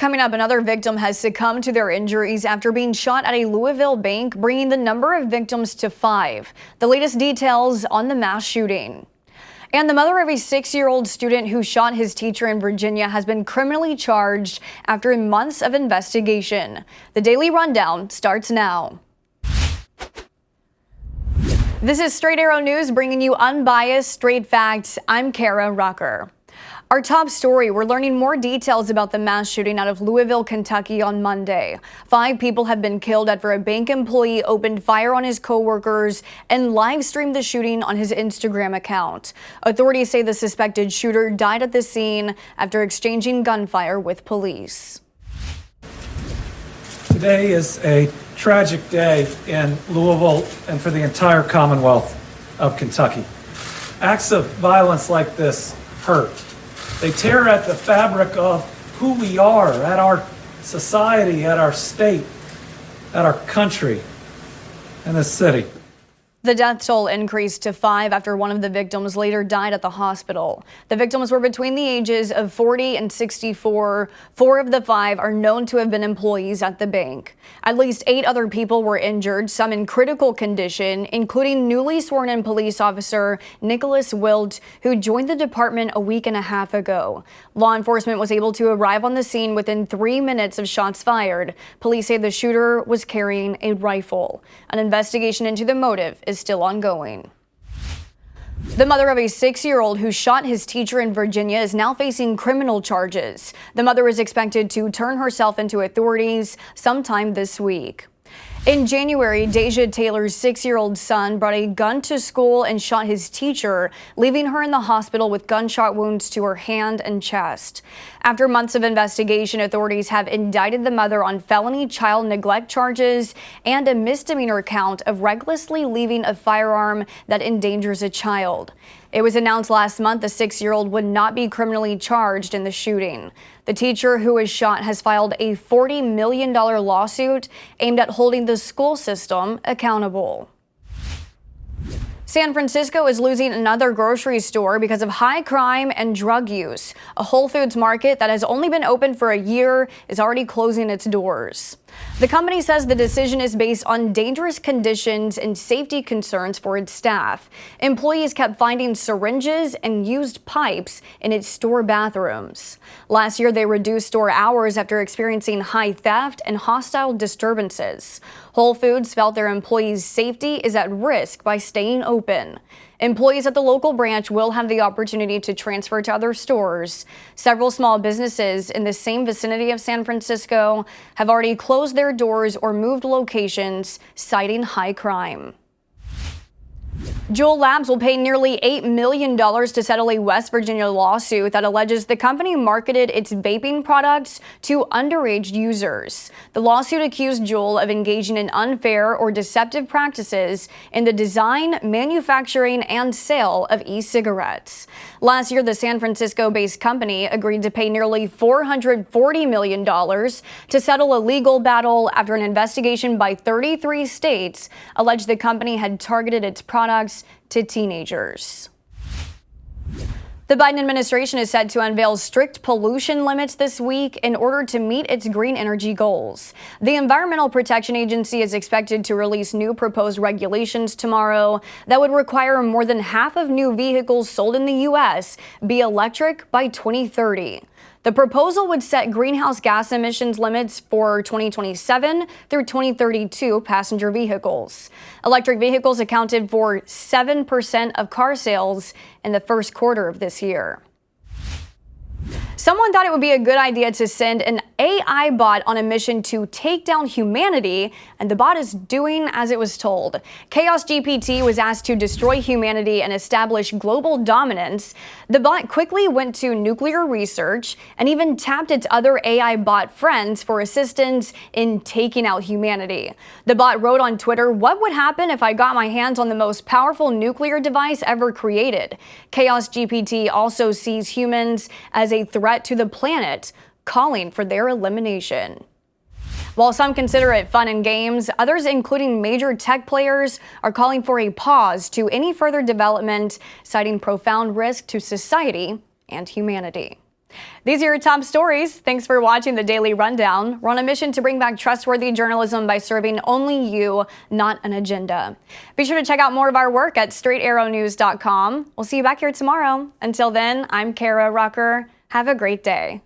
Coming up, another victim has succumbed to their injuries after being shot at a Louisville bank, bringing the number of victims to 5. The latest details on the mass shooting. And the mother of a 6-year-old student who shot his teacher in Virginia has been criminally charged after months of investigation. The Daily Rundown starts now. This is Straight Arrow News, bringing you unbiased, straight facts. I'm Kara Rucker. Our top story, we're learning more details about the mass shooting out of Louisville, Kentucky on Monday. 5 people have been killed after a bank employee opened fire on his co-workers and live streamed the shooting on his Instagram account. Authorities say the suspected shooter died at the scene after exchanging gunfire with police. Today is a tragic day in Louisville and for the entire Commonwealth of Kentucky. Acts of violence like this hurt. They tear at the fabric of who we are, at our society, at our state, at our country, and this city. The death toll increased to 5 after one of the victims later died at the hospital. The victims were between the ages of 40 and 64. 4 of the 5 are known to have been employees at the bank. At least 8 other people were injured, some in critical condition, including newly sworn-in police officer Nicholas Wilt, who joined the department a week and a half ago. Law enforcement was able to arrive on the scene within 3 minutes of shots fired. Police say the shooter was carrying a rifle. An investigation into the motive is still ongoing. The mother of a 6-year-old who shot his teacher in Virginia is now facing criminal charges. The mother is expected to turn herself into authorities sometime this week. In January, Deja Taylor's 6-year-old son brought a gun to school and shot his teacher, leaving her in the hospital with gunshot wounds to her hand and chest. After months of investigation, authorities have indicted the mother on felony child neglect charges and a misdemeanor count of recklessly leaving a firearm that endangers a child. It was announced last month the 6-year-old would not be criminally charged in the shooting. The teacher who was shot has filed a $40 million lawsuit aimed at holding the school system accountable. San Francisco is losing another grocery store because of high crime and drug use. A Whole Foods market that has only been open for a year is already closing its doors. The company says the decision is based on dangerous conditions and safety concerns for its staff. Employees kept finding syringes and used pipes in its store bathrooms. Last year, they reduced store hours after experiencing high theft and hostile disturbances. Whole Foods felt their employees' safety is at risk by staying open. Employees at the local branch will have the opportunity to transfer to other stores. Several small businesses in the same vicinity of San Francisco have already closed their doors or moved locations, citing high crime. Juul Labs will pay nearly $8 million to settle a West Virginia lawsuit that alleges the company marketed its vaping products to underage users. The lawsuit accused Juul of engaging in unfair or deceptive practices in the design, manufacturing, and sale of e-cigarettes. Last year, the San Francisco-based company agreed to pay nearly $440 million to settle a legal battle after an investigation by 33 states alleged the company had targeted its products to teenagers. The Biden administration is set to unveil strict pollution limits this week in order to meet its green energy goals. The Environmental Protection Agency is expected to release new proposed regulations tomorrow that would require more than half of new vehicles sold in the U.S. be electric by 2030. The proposal would set greenhouse gas emissions limits for 2027 through 2032 passenger vehicles. Electric vehicles accounted for 7% of car sales in the first quarter of this year. Someone thought it would be a good idea to send an AI bot on a mission to take down humanity, and the bot is doing as it was told. Chaos GPT was asked to destroy humanity and establish global dominance. The bot quickly went to nuclear research and even tapped its other AI bot friends for assistance in taking out humanity. The bot wrote on Twitter, "What would happen if I got my hands on the most powerful nuclear device ever created?" Chaos GPT also sees humans as a threat to the planet, calling for their elimination. While some consider it fun and games, others, including major tech players, are calling for a pause to any further development, citing profound risk to society and humanity. These are your top stories. Thanks for watching the Daily Rundown. We're on a mission to bring back trustworthy journalism by serving only you, not an agenda. Be sure to check out more of our work at straightarrownews.com. We'll see you back here tomorrow. Until then, I'm Kara Rucker. Have a great day.